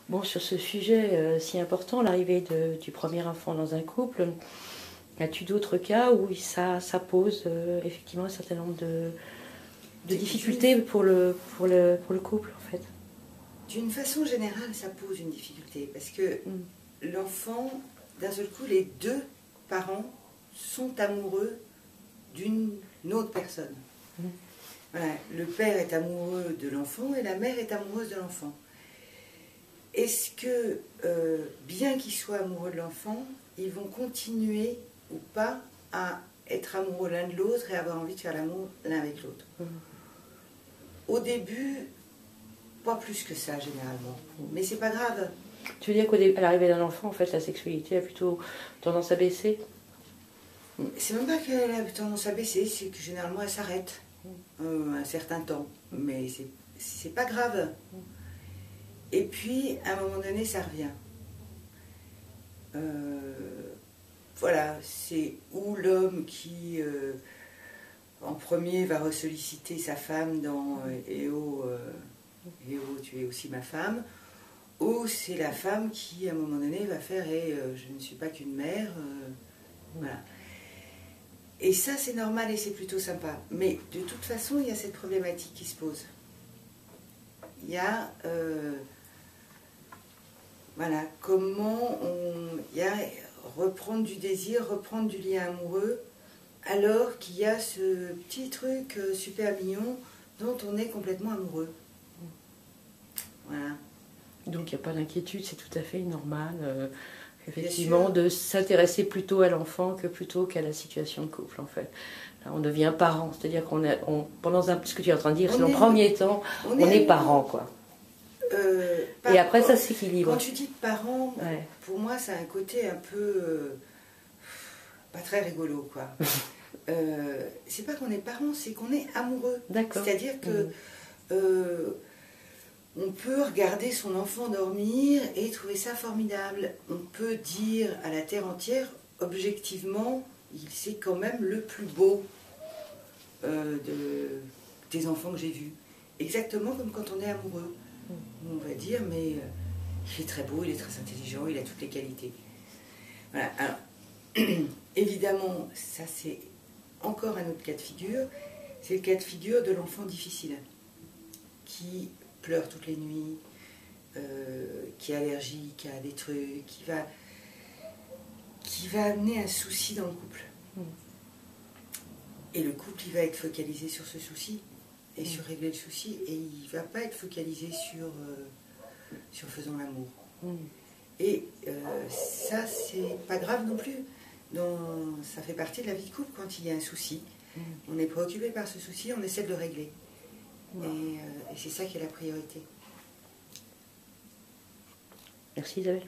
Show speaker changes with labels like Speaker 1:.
Speaker 1: Bon, sur ce sujet si important, l'arrivée du premier enfant dans un couple, as-tu d'autres cas où ça pose effectivement un certain nombre de difficultés pour le couple, en fait?
Speaker 2: D'une façon générale, ça pose une difficulté, parce que l'enfant, d'un seul coup, les deux parents sont amoureux d'une autre personne. Voilà, le père est amoureux de l'enfant et la mère est amoureuse de l'enfant. Est-ce que, bien qu'ils soient amoureux de l'enfant, ils vont continuer ou pas à être amoureux l'un de l'autre et avoir envie de faire l'amour l'un avec l'autre? Au début, pas plus que ça généralement, mais c'est pas grave.
Speaker 1: Tu veux dire qu'à l'arrivée d'un enfant, en fait, la sexualité a plutôt tendance à baisser?
Speaker 2: C'est même pas qu'elle a tendance à baisser, c'est que généralement elle s'arrête un certain temps, mais c'est pas grave. Et puis, à un moment donné, ça revient. Voilà, c'est où l'homme qui, en premier, va ressolliciter sa femme dans Eh oh, tu es aussi ma femme, ou c'est la femme qui, à un moment donné, va faire je ne suis pas qu'une mère. Voilà. Et ça, c'est normal et c'est plutôt sympa. Mais de toute façon, il y a cette problématique qui se pose. Il y a... voilà, comment il y a reprendre du désir, reprendre du lien amoureux, alors qu'il y a ce petit truc super mignon dont on est complètement amoureux. Voilà.
Speaker 1: Donc il n'y a pas d'inquiétude, c'est tout à fait normal, effectivement, de s'intéresser plutôt à l'enfant que plutôt qu'à la situation de couple, en fait. Là, on devient parent, c'est-à-dire pendant ce que tu es en train de dire, c'est dans le premier temps, on est parent, quoi. Et après, ça s'équilibre.
Speaker 2: Quand tu dis parent, pour moi, ça a un côté un peu pas très rigolo, quoi. C'est pas qu'on est parent, c'est qu'on est amoureux. C'est-à-dire que on peut regarder son enfant dormir et trouver ça formidable. On peut dire à la terre entière, objectivement, c'est quand même le plus beau des enfants que j'ai vus. Exactement comme quand on est amoureux. On va dire, mais il est très beau, il est très intelligent, il a toutes les qualités. Voilà. Alors, évidemment, ça c'est encore un autre cas de figure. C'est le cas de figure de l'enfant difficile, qui pleure toutes les nuits, qui est allergique à des trucs, qui va amener un souci dans le couple. Et le couple, il va être focalisé sur ce souci, et sur régler le souci, et il ne va pas être focalisé sur faisant l'amour. Et ça, c'est pas grave non plus. Ça fait partie de la vie de couple quand il y a un souci. On est préoccupé par ce souci, on essaie de le régler. Et c'est ça qui est la priorité.
Speaker 1: Merci Isabelle.